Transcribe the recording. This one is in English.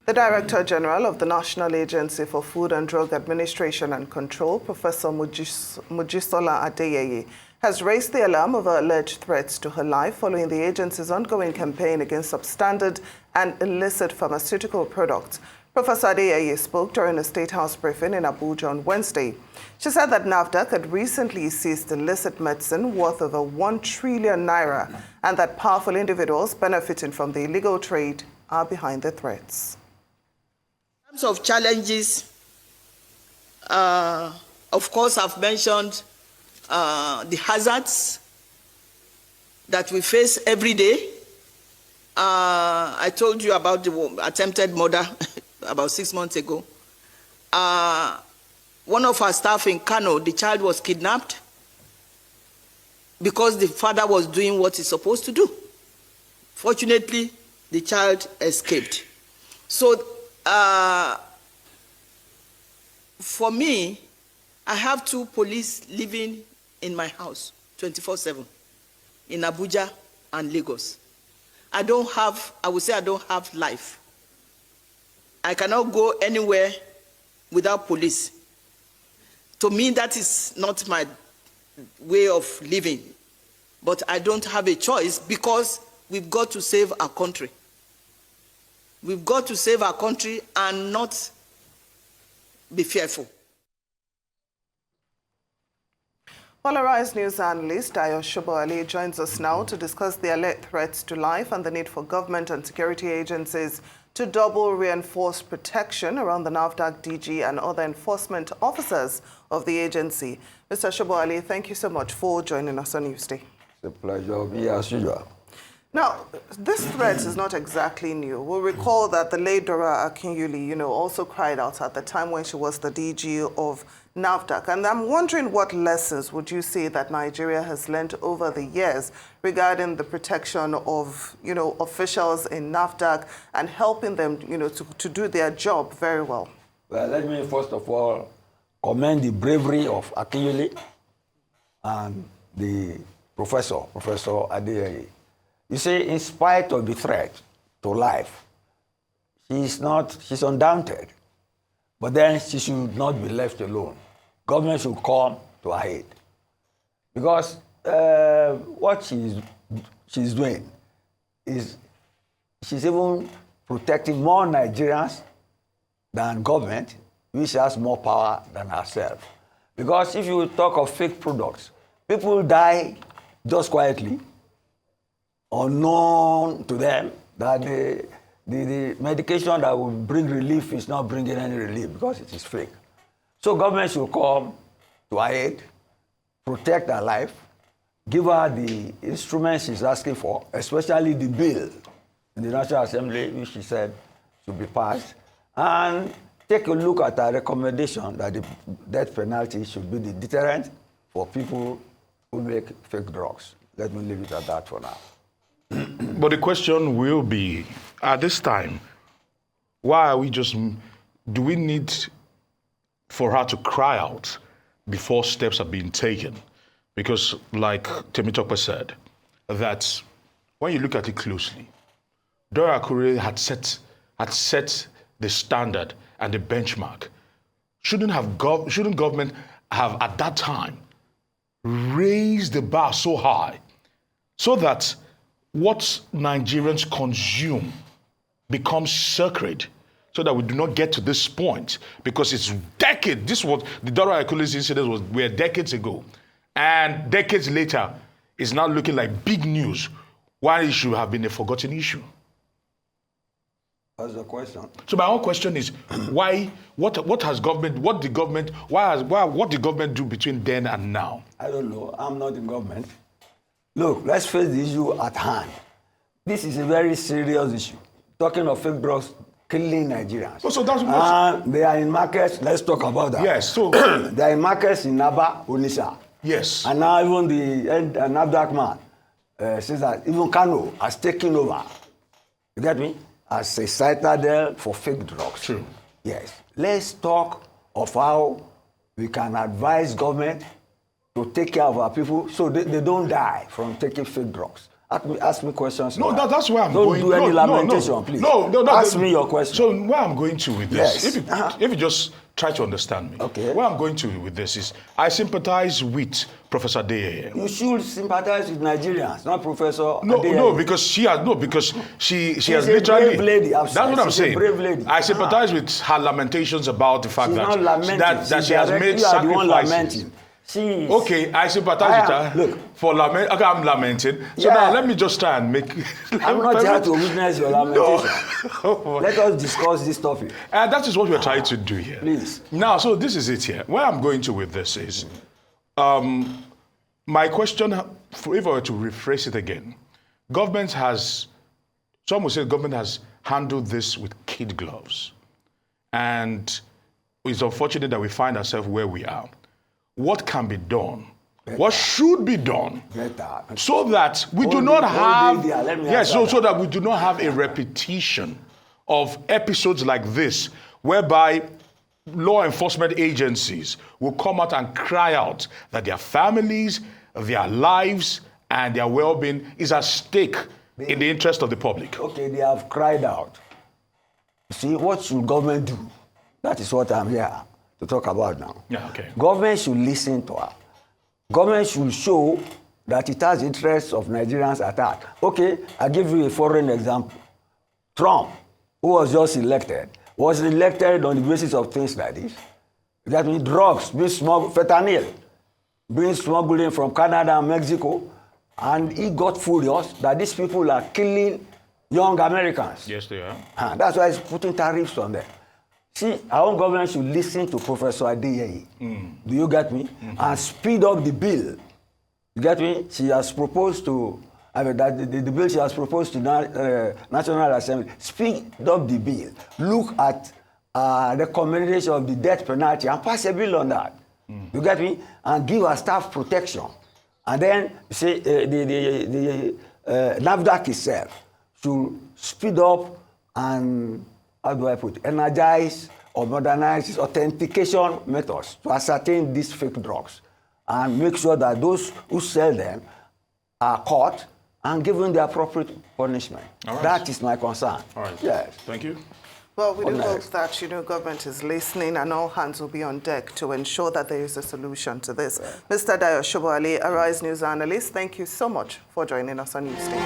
The Director General of the National Agency for Food and Drug Administration and Control, Professor Mojisola Adeyeye, has raised the alarm over alleged threats to her life following the agency's ongoing campaign against substandard and illicit pharmaceutical products. Professor Adeyeye spoke during a State House briefing in Abuja on Wednesday. She said that NAFDAC had recently seized illicit medicine worth over 1 trillion naira and that powerful individuals benefiting from the illegal trade are behind the threats. In terms of challenges, of course, I've mentioned the hazards that we face every day. I told you about the attempted murder about 6 months ago. One of our staff in Kano, the child was kidnapped because the father was doing what he's supposed to do. Fortunately, the child escaped. So, for me, I have 2 police living in my house 24/7 in Abuja and Lagos. I would say I don't have life. I cannot go anywhere without police. To me, that is not my way of living. But I don't have a choice because we've got to save our country. We've got to save our country and not be fearful. Polarized news analyst Dayo Sobowale joins us now to discuss the alleged threats to life and the need for government and security agencies to double reinforce protection around the NAFDAC DG and other enforcement officers of the agency. Mr. Sobowale, thank you so much for joining us on Newsday. It's a pleasure to be as usual. Now, this threat is not exactly new. We'll recall that the late Dora Akinyuli, also cried out at the time when she was the DG of NAFDAC. And I'm wondering what lessons would you say that Nigeria has learned over the years regarding the protection of, officials in NAFDAC and helping them, to do their job very well? Well, let me first of all commend the bravery of Akinyuli and the Professor Adeyeye. You see, in spite of the threat to life, she's undaunted. But then she should not be left alone. Government should come to her aid. Because what she's doing is she's even protecting more Nigerians than government, which has more power than herself. Because if you talk of fake products, people die just quietly, unknown to them, that the medication that will bring relief is not bringing any relief because it is fake. So government should come to her aid, protect her life, give her the instruments she's asking for, especially the bill in the National Assembly, which she said should be passed, and take a look at her recommendation that the death penalty should be the deterrent for people who make fake drugs. Let me leave it at that for now. But the question will be, at this time, do we need for her to cry out before steps are being taken? Because like Temitope said, that when you look at it closely, Dora Akure had set the standard and the benchmark. Shouldn't government have at that time raised the bar so high so that what Nigerians consume becomes sacred, so that we do not get to this point? Because it's decades. This was the Dora Akule's incident were decades ago, and decades later, it's now looking like big news. Why it should have been a forgotten issue? That's the question. So my own question is, why? What did government do between then and now? I don't know. I'm not in government. Look, let's face the issue at hand. This is a very serious issue. Talking of fake drugs killing Nigerians. Oh, so that's what... they are in markets. Let's talk about that. Yes. So they are in markets in Aba, Onitsha. Yes. And now even the NAFDAC man says that even Kano has taken over. You get me? As a citadel for fake drugs. True. Yes. Let's talk of how we can advise government to take care of our people so they don't die from taking fake drugs. Ask me questions. No, now. that's where I'm Don't going. do any lamentation, please. No. Ask me your question. So where I'm going to with this, Yes. if you just try to understand me, Okay. where I'm going to with this is, I sympathize with Professor Dayo. You should sympathize with Nigerians, not Professor Adeyeye. No, because she has She's a literally. brave lady, That's what I'm She's a saying. brave lady. I sympathize with her lamentations about the fact She's not lamenting. that she has made You are the one sacrifices. lamenting. She is. Okay, I sympathize with her Look. for lament. Okay, I'm lamenting. So Yeah. now let me just try and make. I'm not here to witness your lamentation. No. Let us discuss this topic. And that is what we're trying to do here. Please. Now, so this is it here. Where I'm going to with this is, my question, if I were to rephrase it again, some would say government has handled this with kid gloves. And it's unfortunate that we find ourselves where we are. What can be done? Better. What should be done? Better. So that we do Hold not it have, there. Let me yes, answer so that we do not have a repetition of episodes like this, whereby law enforcement agencies will come out and cry out that their families, their lives, and their well-being is at stake in the interest of the public. Okay, they have cried out. See, what should government do? That is what I'm here to talk about now. Yeah, okay. Government should listen to her. Government should show that it has interests of Nigerians at heart. Okay, I'll give you a foreign example. Trump, who was just elected, was elected on the basis of things like this. That means drugs, being smuggled, fentanyl, being smuggled in from Canada and Mexico, and he got furious that these people are killing young Americans. Yes, they are. And that's why he's putting tariffs on them. See, our own government should listen to Professor Adeyeye. Do you get me? And speed up the bill. You get me? She has proposed to, the bill she has proposed to National Assembly, speed up the bill. Look at recommendation of the death penalty and pass a bill on that. You get me? And give our staff protection. And then, say, the NAFDAC itself should speed up and, how do I put it, energize or modernize its authentication methods to ascertain these fake drugs and make sure that those who sell them are caught and given the appropriate punishment. All right. That is my concern. All right. Yes. Thank you. Well, we do hope next? that, government is listening and all hands will be on deck to ensure that there is a solution to this. Mr. Dayo Sobowale, Arise News analyst, thank you so much for joining us on Newsday.